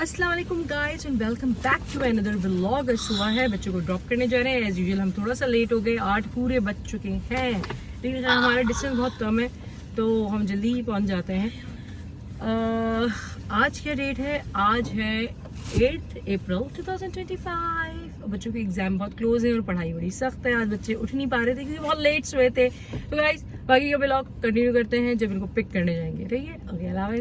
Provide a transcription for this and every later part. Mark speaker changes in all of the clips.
Speaker 1: अस्सलाम वालेकुम guys and welcome back to another vlog. सुबह है, बच्चों को ड्रॉप करने जा रहे हैं। एज यूजुअल हम थोड़ा सा लेट हो गए, 8 पूरे बज चुके हैं, लेकिन हमारा डिस्टेंस बहुत कम है तो हम जल्दी ही पहुंच जाते हैं। आज क्या डेट है? आज है 8 अप्रैल 2025। बच्चों के एग्जाम बहुत क्लोज है और पढ़ाई बड़ी सख्त है। आज बच्चे उठ नहीं पा रहे थे क्योंकि बहुत लेट सोए थे। तो गाइस बाकी का व्लॉग कंटिन्यू करते हैं जब इनको पिक करने जाएंगे, ठीक है? ओके, अल्लाह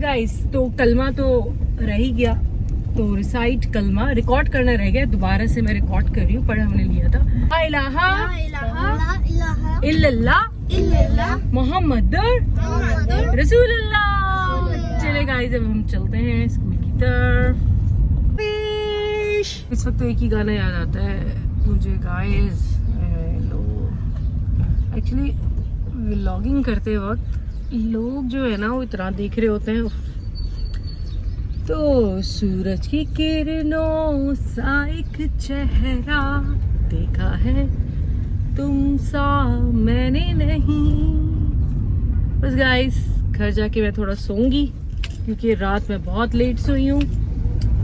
Speaker 1: गाइस। तो कलमा तो रह ही गया, तो रिसाइट कलमा रिकॉर्ड करना रह गया। दोबारा से मैं रिकॉर्ड कर रही हूँ, पढ़ा हमने लिया था। ला इलाहा इल्लल्लाह मुहम्मदुर रसूलुल्लाह। चले गाइस, अब हम चलते हैं स्कूल की तरफ। इस वक्त तो एक ही गाना याद आता है मुझे गाइस। एक्चुअली व्लॉगिंग करते वक्त लोग जो है ना वो इतना देख रहे होते हैं। तो सूरज की किरणों सा एक चेहरा देखा है, तुम सा मैंने नहीं। बस गाइस, घर जाके मैं थोड़ा सोऊंगी क्योंकि रात में बहुत लेट सोई हूँ।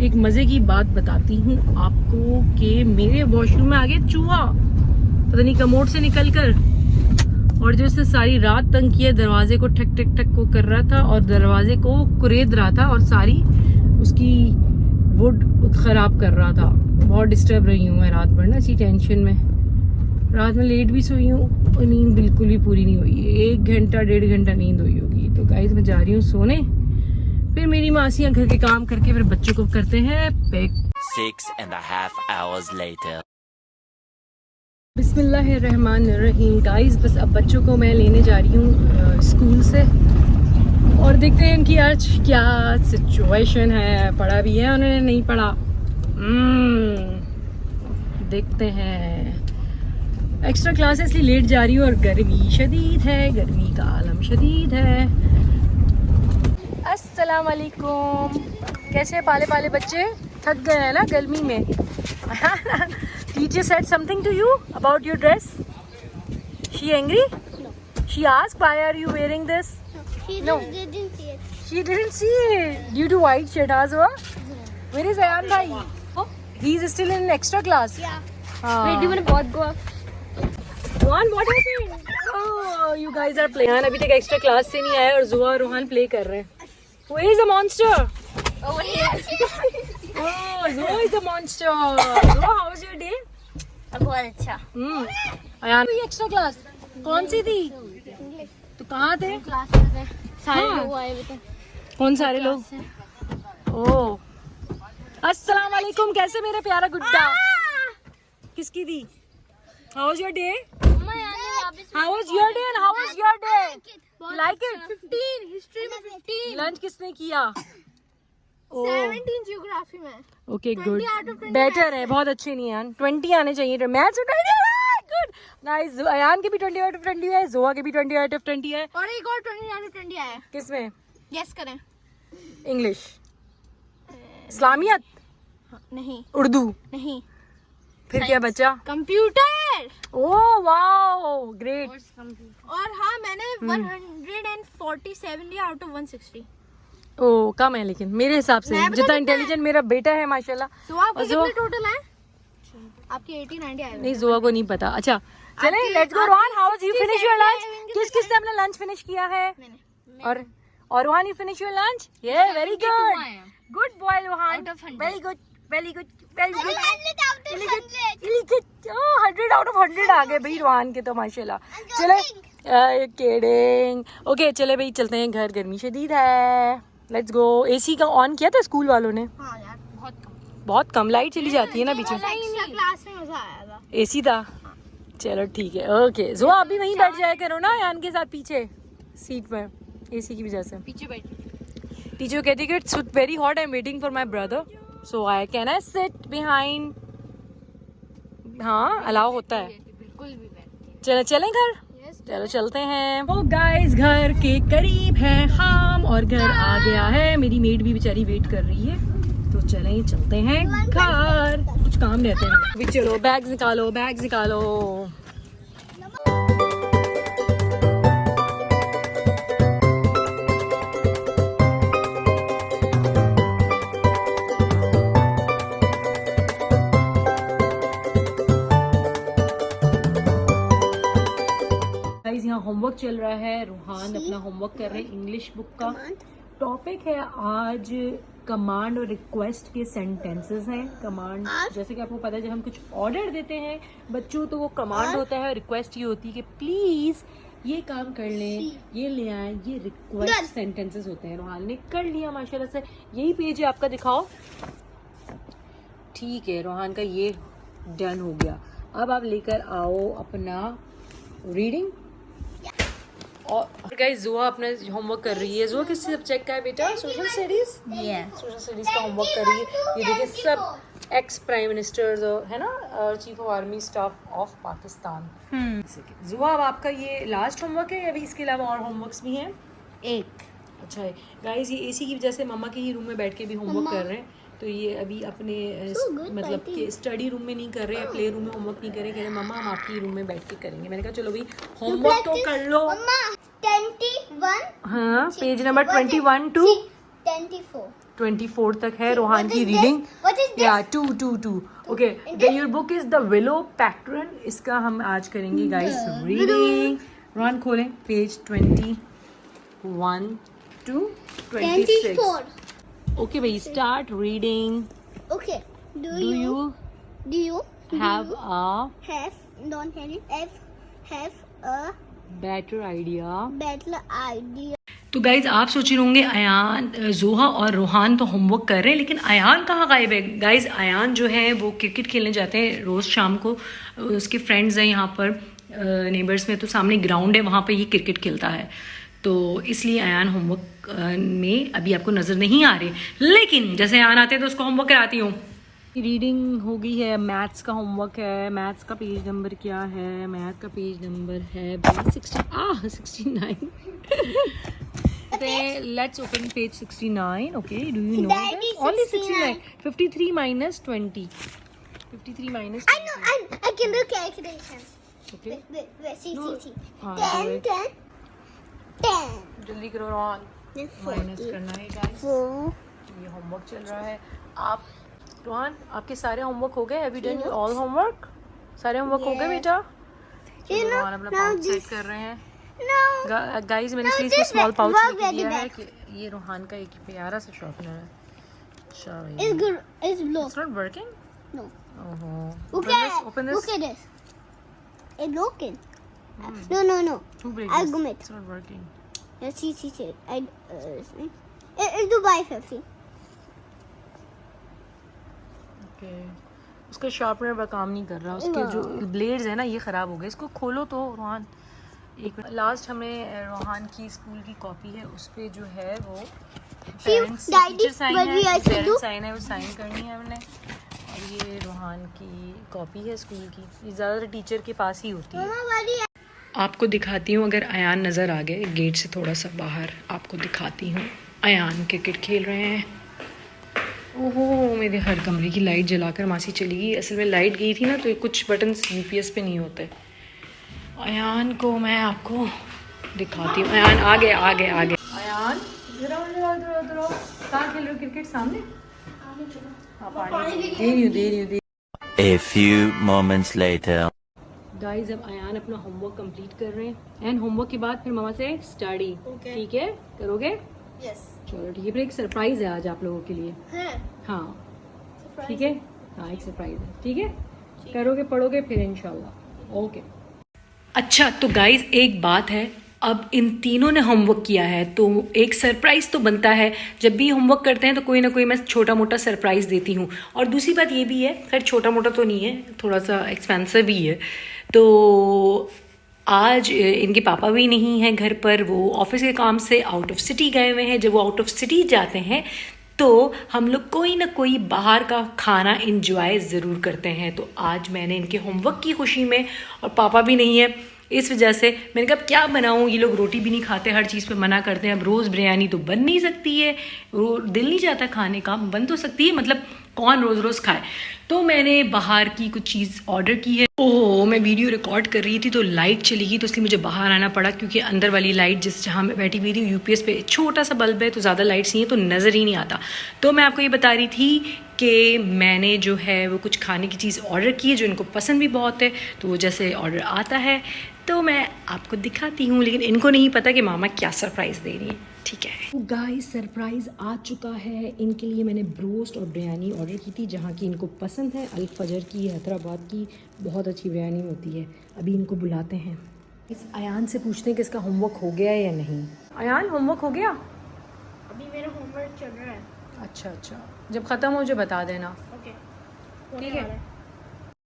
Speaker 1: एक मजे की बात बताती हूँ आपको कि मेरे वॉशरूम में आ गया चूहा, पता नहीं कमोड से निकलकर, और जो उसने सारी रात तंग किया, दरवाजे को ठक ठक ठक को कर रहा था और दरवाजे को कुरेद रहा था और सारी उसकी वुड खराब कर रहा था। बहुत डिस्टर्ब रही हूँ मैं रात भर ना इसी टेंशन में। रात में लेट भी सोई हूँ और नींद बिल्कुल भी पूरी नहीं हुई है। 1 घंटा 1.5 घंटा नींद हुई होगी। तो गाइस मैं जा रही हूँ सोने, फिर मेरी मासियाँ घर के काम करके फिर बच्चों को करते हैं पिक।
Speaker 2: 6.5 hours later.
Speaker 1: बिस्मिल्लाहिर्रहमानिर्रहीम। गाइस बस अब बच्चों को मैं लेने जा रही हूँ स्कूल से और देखते हैं इनकी आज क्या सिचुएशन है। पढ़ा भी है उन्होंने, नहीं पढ़ा, देखते हैं। एक्स्ट्रा क्लास इसलिए लेट जा रही हूँ और गर्मी शदीद है, गर्मी का आलम शदीद है। अस्सलाम वालेकुम। कैसे पाले पाले बच्चे? थक गए हैं ना गर्मी में। Teacher said something to you about your dress? She angry?
Speaker 3: No.
Speaker 1: She asked, why are you wearing this?
Speaker 3: No. Didn't see it.
Speaker 1: She didn't see it. Due to white shirt, Azwa? Where is Ayan bhai?
Speaker 3: Oh.
Speaker 1: He's still in extra class.
Speaker 3: Yeah.
Speaker 1: हाँ.
Speaker 3: Wait, do you want to both go up?
Speaker 1: Rohan, what happened? Oh, you guys are playing. अभी तक extra class से नहीं आए और Zoa और Rohan play कर रहे हैं. Who is the monster?
Speaker 3: Oh, yeah.
Speaker 1: Oh, Zoa is the monster. Zoa, how was your day?
Speaker 3: बहुत अच्छा.
Speaker 1: अयान एक्स्ट्रा क्लास कौन सी थी? तो कहाँ थे?
Speaker 3: क्लास में थे. सारे
Speaker 1: हाँ.
Speaker 3: लोग आए हुए थे.
Speaker 1: कौन सारे लोग? ओह, अस्सलाम वालेकुम। कैसे मेरा प्यारा गुड्डा? किसकी थी? How was your day? How was your day and how was your day? Like it?
Speaker 3: 15 history में 15.
Speaker 1: लंच किसने किया?
Speaker 3: 17 ज्योग्राफी में.
Speaker 1: Okay,
Speaker 3: 20
Speaker 1: good,
Speaker 3: out of 20
Speaker 1: better है, बहुत अच्छे नहीं है। 20 आने चाहिए। मैथ्स में 20, गुड, नाइस। अयान के भी 20 out of 20 है, जोआ के भी 20 out of 20 है।
Speaker 3: और एक और 20 out of 20 आया.
Speaker 1: किसमें?
Speaker 3: गेस करें.
Speaker 1: इंग्लिश, इस्लामियत,
Speaker 3: नहीं.
Speaker 1: उर्दू,
Speaker 3: नहीं.
Speaker 1: फिर क्या बचा?
Speaker 3: कंप्यूटर.
Speaker 1: Oh wow, great.
Speaker 3: और हाँ, मैंने 147 लिया out of 160.
Speaker 1: ओ कम है, लेकिन मेरे हिसाब से
Speaker 3: मैं बता
Speaker 1: जितना
Speaker 3: कितना
Speaker 1: इंटेलिजेंट मेरा बेटा है माशाल्लाह।
Speaker 3: तो आपके
Speaker 1: जो-
Speaker 3: कितने टोटल हैं? आपके 80 90 आए.
Speaker 1: नहीं, जोआ को नहीं पता। अच्छा चले,
Speaker 3: आपके-
Speaker 1: let's go. Rohan, how was you
Speaker 3: 60
Speaker 1: finish your lunch?
Speaker 3: आएंगे
Speaker 1: किस किस ने अपना लंच फिनिश किया है?
Speaker 3: मैंने.
Speaker 1: और Rohan, you finish your lunch? ये वेरी गुड,
Speaker 3: आए हैं.
Speaker 1: Good boy Rohan,
Speaker 3: Out of 100.
Speaker 1: Very good, very good, very good.
Speaker 3: 100 out of 100.
Speaker 1: 100 out of 100 आ गए भाई रोहन के तो माशाल्लाह। चले, किडिंग। ओके चले भाई, चलते हैं घर, गर्मी शदीद है। Let's go. एसी का ऑन किया था स्कूल वालों ने?
Speaker 3: हाँ यार,
Speaker 1: बहुत कम लाइट चली जाती है ना बीच में।
Speaker 3: क्लास में मजा आया था.
Speaker 1: एसी था? चलो ठीक है, ओके। जोआ अभी वहीं बैठ जाया करो ना यान के साथ पीछे सीट पर, एसी की वजह से।
Speaker 3: पीछे बैठी.
Speaker 1: टीचर कहती है कि it's very hot, I am waiting for my brother, so I can I sit behind? हाँ, अलाउ होता है।
Speaker 3: बिल्कुल भी बैठी.
Speaker 1: चले चलें घर? चलो चलते हैं। ओ गाइस, घर के करीब है हम और घर आ गया है। मेरी मेड भी बेचारी वेट कर रही है, तो चलें चलते हैं घर। कुछ काम रहते हैं अभी। चलो बैग्स निकालो, बैग्स निकालो। होमवर्क चल रहा है, रूहान अपना होमवर्क कर रहे हैं इंग्लिश बुक का। टॉपिक है आज कमांड और रिक्वेस्ट के सेंटेंसेस हैं। कमांड जैसे कि आपको पता है जब हम कुछ ऑर्डर देते हैं बच्चों तो वो कमांड होता है, रिक्वेस्ट ये होती है कि प्लीज ये काम कर लें, ये ले आए, ये रिक्वेस्ट सेंटेंसेस होते हैं। रूहान ने कर लिया माशाल्लाह से। यही पेज है आपका, दिखाओ। ठीक है, रूहान का ये डन हो गया। अब आप लेकर आओ अपना रीडिंग। और गाइस जुआ अपना होमवर्क कर रही है। जुआ किस सब्जेक्ट का है बेटा? Social studies. सोशल स्टडीज का होमवर्क कर रही है। ये देखिए सब एक्स प्राइम मिनिस्टर्स है ना, chief of army staff of Pakistan. जुआ अब आपका ये लास्ट होमवर्क है या अभी इसके अलावा और होमवर्क्स भी हैं?
Speaker 3: एक।
Speaker 1: अच्छा है गाइस, ये एसी की वजह से मम्मा के ही रूम में बैठ के भी होमवर्क कर रहे हैं। तो ये अभी अपने मतलब कि स्टडी रूम में नहीं कर रहे, प्ले रूम में होमवर्क नहीं कर रहे। कह रहे मम्मा हम आपके रूम में बैठ के करेंगे। मैंने कहा चलो भाई होमवर्क तो कर लो।
Speaker 3: 21।
Speaker 1: हाँ, पेज नंबर 21 टू 24 तक है रूहान की रीडिंग। या 2 okay. Your book is the willow pattern. इसका हम आज करेंगे गाइस रीडिंग। रूहान खोलें page 21 to 26। Okay, bhai, start reading.
Speaker 3: Okay.
Speaker 1: Do you have a better idea? तो गाइज आप सोच रहे होंगे अयान, जोहा और रूहान तो होमवर्क कर रहे हैं, लेकिन अयान कहाँ गायब है? गाइज अयान जो है वो क्रिकेट खेलने जाते हैं रोज़ शाम को। उसके फ्रेंड्स हैं यहाँ पर नेबर्स में, तो सामने ग्राउंड है, वहाँ पर ये क्रिकेट खेलता है। तो इसलिए अयान होमवर्क में अभी आपको नज़र नहीं आ रही। लेकिन जैसे अयान आते हैं तो उसको होमवर्क कराती हूँ। रीडिंग हो गई है, मैथ्स का होमवर्क है। मैथ्स का पेज नंबर क्या है? मैथ का पेज नंबर है 69। Let's open page 69। Okay, do you know only 69? 53 minus 20. 53 minus 20.
Speaker 3: I can do calculations.
Speaker 1: Okay.
Speaker 3: See.
Speaker 1: No.
Speaker 3: 10.
Speaker 1: जल्दी करो रोहन, माइनस करना है गाइस। ये होमवर्क चल रहा है। आप रोहन आपके सारे होमवर्क हो गए? Have you done all homework? सारे होमवर्क हो गए बेटा? रोहन अपना पाउच सेट कर रहे हैं। गाइस मैंने इसलिए स्मॉल पाउच लेके दिया है कि ये रोहन का एक प्यारा सा शॉर्पनर है।
Speaker 3: It's blue.
Speaker 1: It's not working?
Speaker 3: No.
Speaker 1: Open this.
Speaker 3: Look at this. It's broken. No. I'll go it.
Speaker 1: It's not working.
Speaker 3: See. It's Dubai 50.
Speaker 1: Okay. उसका शार्पनर वह काम नहीं कर रहा। उसके जो ब्लेड्स है ना ये ख़राब हो गए। इसको खोलो तो रोहन। एक मिनट। लास्ट हमें रोहन की स्कूल की कॉपी है, उस पे जो है वो पेरेंट्स टीचर साइन है, पेरेंट्स साइन है, वो साइन करनी है हमने। और ये रोहन की कॉपी है स्कूल की। ये ज़्यादातर टीचर के पास ही होती है। आपको दिखाती हूँ, अगर अयान नज़र आ गए गेट से थोड़ा सा बाहर, आपको दिखाती हूँ। अयान क्रिकेट खेल रहे हैं। ओहो, मेरे हर कमरे की लाइट जलाकर मासी चली गई। असल में लाइट गई थी ना तो कुछ बटन्स यूपीएस पे नहीं होते। अयान को मैं आपको दिखाती हूँ। अयान आगे। अयान इधर आओ। कहाँ खेल रहे हो क्रिकेट? सामने। दे रही हूँ।
Speaker 2: A few moments later.
Speaker 1: Guys अब अयान अपना होमवर्क कंप्लीट कर रहे हैं एंड होमवर्क के बाद फिर मामा से स्टडी। ठीक है, करोगे?
Speaker 3: Yes.
Speaker 1: चलो ठीक है। फिर एक सरप्राइज है आज आप लोगों के लिए। हाँ ठीक है। हाँ एक सरप्राइज है। ठीक है, करोगे पढ़ोगे फिर इंशाल्लाह। ओके। अच्छा तो गाइस एक बात है, अब इन तीनों ने होमवर्क किया है तो एक सरप्राइज़ तो बनता है। जब भी होमवर्क करते हैं तो कोई ना कोई मैं छोटा मोटा सरप्राइज़ देती हूँ। और दूसरी बात ये भी है, खैर छोटा मोटा तो नहीं है, थोड़ा सा एक्सपेंसिव ही है। तो आज इनके पापा भी नहीं हैं घर पर, वो ऑफिस के काम से आउट ऑफ सिटी गए हुए हैं। जब वो आउट ऑफ सिटी जाते हैं तो हम लोग कोई ना कोई बाहर का खाना इंजॉय ज़रूर करते हैं। तो आज मैंने इनके होमवर्क की खुशी में, और पापा भी नहीं है इस वजह से, मैंने कहा क्या बनाऊँ, ये लोग रोटी भी नहीं खाते, हर चीज़ पे मना करते हैं। अब रोज़ बिरयानी तो बन नहीं सकती है, दिल नहीं जाता खाने का, बन तो सकती है, मतलब कौन रोज़ रोज़ खाए। तो मैंने बाहर की कुछ चीज़ ऑर्डर की है। ओह, मैं वीडियो रिकॉर्ड कर रही थी तो लाइट चली गई, तो इसलिए मुझे बाहर आना पड़ा, क्योंकि अंदर वाली लाइट जिस जहाँ मैं बैठी हुई थी यूपीएस पे छोटा सा बल्ब है तो ज़्यादा लाइट्स नहीं है तो नज़र ही नहीं आता। तो मैं आपको ये बता रही थी कि मैंने जो है वो कुछ खाने की चीज़ ऑर्डर की है जो इनको पसंद भी बहुत है, तो वो जैसे ऑर्डर आता है तो मैं आपको दिखाती हूँ, लेकिन इनको नहीं पता कि मामा क्या सरप्राइज़ दे रही है। ठीक है गाइस, सरप्राइज़ आ चुका है। इनके लिए मैंने ब्रोस्ट और बिरयानी ऑर्डर की थी जहाँ की इनको पसंद है, अल फजर की, हैदराबाद की बहुत अच्छी बिरयानी होती है। अभी इनको बुलाते हैं। इस अयान से पूछते हैं कि इसका होमवर्क हो गया है या नहीं। अयान, होमवर्क हो गया?
Speaker 3: अभी मेरा होमवर्क चल रहा है।
Speaker 1: अच्छा, जब ख़त्म हो मुझे बता देना।
Speaker 3: ओके,
Speaker 1: ठीक है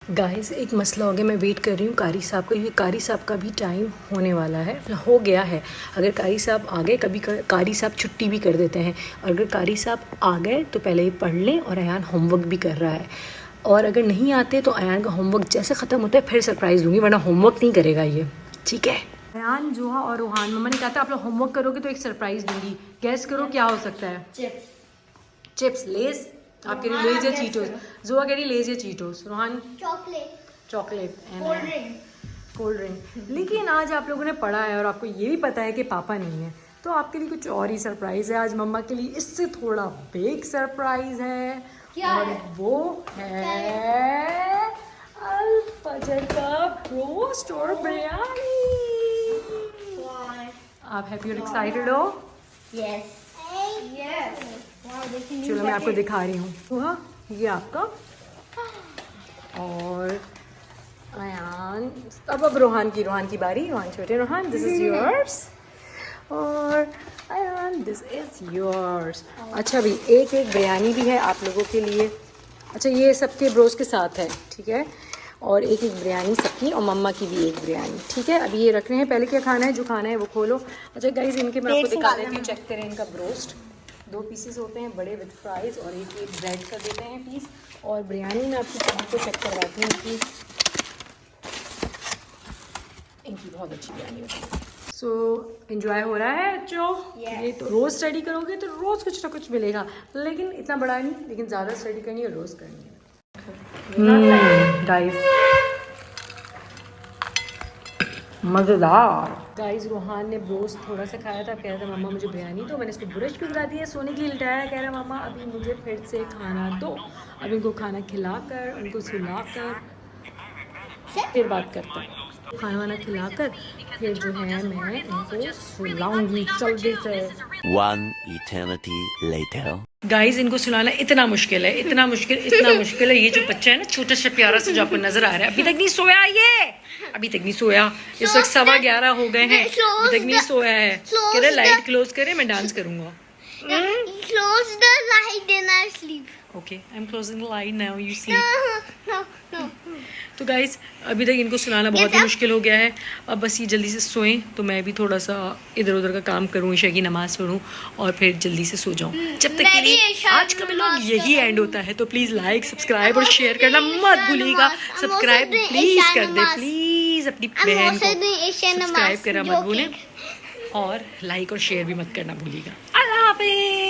Speaker 1: गाइस, एक मसला हो गया। मैं वेट कर रही हूँ कारी साहब का, क्योंकि कारी साहब का भी टाइम होने वाला है, हो गया है। अगर कारी साहब आ गए, कभी कारी साहब छुट्टी भी कर देते हैं, और अगर कारी साहब आ गए तो पहले ये पढ़ लें, और अयान होमवर्क भी कर रहा है। और अगर नहीं आते तो अयान का होमवर्क जैसे ख़त्म होता है फिर सरप्राइज़ दूँगी, वरना होमवर्क नहीं करेगा ये। ठीक है अयान, जोहा और रूहान, मम्मा ने कहा था आप लोग होमवर्क करोगे तो एक सरप्राइज़ दूँगी। गैस करो क्या हो सकता है? Chips, less. आप कह रही लेज या चीटोस? जोहा कह रही लेज या Cheetos. Rohan chocolate and cold drink. लेकिन आज आप लोगों ने पढ़ा है और आपको ये भी पता है कि पापा नहीं है, तो आपके लिए कुछ और ही सरप्राइज़ है आज मम्मा के लिए। इससे थोड़ा बिग सरप्राइज़ है, और वो है अल फजर का रोस्ट और बिरयानी। आप हैप्पी और एक्साइटेड हो?
Speaker 3: यस।
Speaker 1: चलो मैं आपको दिखा रही हूँ। हुआ ये आपका, और अयान, अब रोहान की बारी। रोहान छोटे, रोहान दिस इज़ योर्स, और अयान दिस इज़ योर्स। अच्छा भी एक बिरयानी भी है आप लोगों के लिए। अच्छा ये सबके ब्रोस के साथ है, ठीक है, और एक बिरयानी सबकी, और मम्मा की भी एक बिरयानी। ठीक है, अभी ये रख रहे हैं। पहले क्या खाना है, जो खाना है वो खोलो। अच्छा गाइस, इनके मैं आपको दिखा देती हूँ, चेक करें इनका ब्रोस्ट। 2 पीसेस होते हैं बड़े विद फ्राइज़, और एक ब्रेड का देते हैं पीस। और बिरयानी में आपको चेक करवाती हूँ कि इनकी बहुत अच्छी बिरयानी होती है। सो एंजॉय हो रहा है बच्चों। ये तो रोज़ स्टडी करोगे तो रोज़ कुछ ना कुछ मिलेगा, लेकिन इतना बड़ा नहीं, लेकिन ज़्यादा स्टडी करनी है, रोज़ करनी है। गाइस मज़ेदार। गाइस रोहान ने ब्रोस्ट थोड़ा सा खाया था, कह रहा था मम्मा मुझे बिरयानी दो। मैंने इसको ब्रश भी करा दिया, सोने के लिए लिटाया, कह रहा मम्मा अभी मुझे फिर से खाना दो। अब इनको खाना खिलाकर, उनको सुलाकर फिर बात करते हैं। खाना वाना खिलाकर फिर जो है मैं इनको सुलाऊंगी जल्दी से।
Speaker 2: 1 eternity later.
Speaker 1: गाइस इनको सुलाना इतना मुश्किल है, इतना मुश्किल है। ये जो बच्चा है ना, छोटा सा प्यारा सा जो आपको नजर आ रहा है, अभी तक नहीं सोया ये, अभी तक नहीं सोया। इस वक्त 11:15 हो गए हैं, अभी तक नहीं सोया है। कह रहे लाइट क्लोज करे, मैं डांस करूंगा।
Speaker 3: Close the light and I sleep.
Speaker 1: Okay, I'm closing the light now. You sleep.
Speaker 3: No.
Speaker 1: तो गाइस अभी तक इनको सुलाना बहुत ही मुश्किल हो गया है। अब बस ये जल्दी से सोएं तो मैं भी थोड़ा सा इधर उधर का काम करूँ, ईशा की नमाज़ पढ़ूँ और फिर जल्दी से सो जाऊँ। जब तक के लिए आज का व्लॉग यही एंड होता है, तो प्लीज़ लाइक, सब्सक्राइब और शेयर करना मत भूलिएगा। सब्सक्राइब प्लीज़ कर दे, प्लीज़ अपनी बहन को सब्सक्राइब करना मत भूलें, और लाइक और शेयर भी मत करना भूलिएगा। अल्लाह हाफिज़।